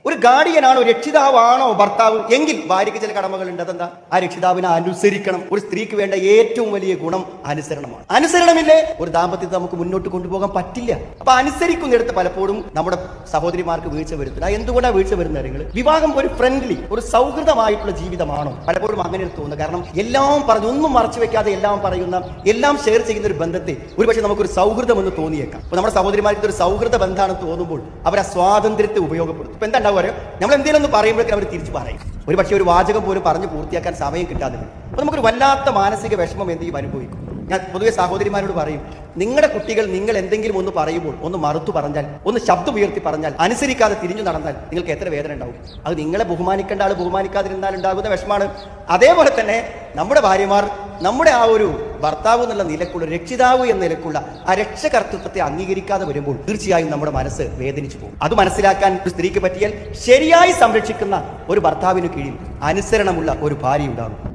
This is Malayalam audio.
ഒരു ഗാർഡിയനാണോ, രക്ഷിതാവാണോ ഭർത്താവ് എങ്കിൽ ഭാര്യയ്ക്ക് ചില കടമകളുണ്ട്. അതെന്താ? ആ രക്ഷിതാവിനെ അനുസരിക്കണം. ഒരു സ്ത്രീക്ക് വേണ്ട ഏറ്റവും വലിയ ഗുണം അനുസരണമാണ്. അനുസരണമില്ലേ ഒരു ദാമ്പത്യത്തെ നമുക്ക് മുന്നോട്ട് കൊണ്ടുപോകാൻ പറ്റില്ല. അപ്പൊ അനുസരിക്കുന്നിടത്ത് പലപ്പോഴും നമ്മുടെ സഹോദരിമാർക്ക് വീഴ്ച വരുത്തുക. എന്തുകൊണ്ടാണ് വീഴ്ച വരുന്ന കാര്യങ്ങൾ? വിവാഹം ഒരു ഫ്രണ്ട്ലി, ഒരു സൗഹൃദമായിട്ടുള്ള ജീവിതമാണോ? പലപ്പോഴും അങ്ങനെ തോന്നുന്നത്. കാരണം എല്ലാം പറഞ്ഞു, ഒന്നും മറച്ചു വെക്കാതെ എല്ലാം പറയുന്ന, എല്ലാം ഷെയർ ചെയ്യുന്ന ഒരു ബന്ധത്തെ ഒരുപക്ഷെ നമുക്കൊരു സൗഹൃദം എന്ന് തോന്നിയേക്കാം. അപ്പൊ നമ്മുടെ സഹോദരിമാർക്ക് ഒരു സൗഹൃദ ബന്ധമാണെന്ന് തോന്നുമ്പോൾ അവർ ആ സ്വാതന്ത്ര്യത്തെ ഉപയോഗപ്പെടുത്തും. ഇപ്പൊ എന്താ ഉണ്ടാവുക? നമ്മൾ എന്തെങ്കിലും ഒന്ന് പറയുമ്പോഴേക്കും അവർ തിരിച്ചു പറയും. ഒരു പക്ഷേ ഒരു വാചകം പോലും പറഞ്ഞു പൂർത്തിയാക്കാൻ സമയം കിട്ടാതെ വരും. അപ്പൊ നമുക്കൊരു വല്ലാത്ത മാനസിക വിഷമം എന്തെങ്കിലും അനുഭവിക്കും. ഞാൻ പൊതുവെ സഹോദരിമാരോട് പറയും, നിങ്ങളുടെ കുട്ടികൾ നിങ്ങൾ എന്തെങ്കിലും ഒന്ന് പറയുമ്പോൾ ഒന്ന് മറുത്തു പറഞ്ഞാൽ, ഒന്ന് ശബ്ദം ഉയർത്തി പറഞ്ഞാൽ, അനുസരിക്കാതെ തിരിഞ്ഞു നടന്നാൽ നിങ്ങൾക്ക് എത്ര വേദന ഉണ്ടാവും. അത് നിങ്ങളെ ബഹുമാനിക്കേണ്ട ആൾ ബഹുമാനിക്കാതിരുന്നാൽ ഉണ്ടാകുന്ന വിഷമാണ്. അതേപോലെ തന്നെ നമ്മുടെ ഭാര്യമാർ നമ്മുടെ ആ ഒരു ഭർത്താവ് എന്നുള്ള നിലക്കുള്ള, രക്ഷിതാവ് എന്ന നിലക്കുള്ള ആ രക്ഷകർത്തൃത്വത്തെ അംഗീകരിക്കാതെ വരുമ്പോൾ തീർച്ചയായും നമ്മുടെ മനസ്സ് വേദനിച്ചു പോകും. അത് മനസ്സിലാക്കാൻ ഒരു സ്ത്രീക്ക് പറ്റിയാൽ ശരിയായി സംരക്ഷിക്കുന്ന ഒരു ഭർത്താവിന് കീഴിൽ അനുസരണമുള്ള ഒരു ഭാര്യ ഉണ്ടാകും.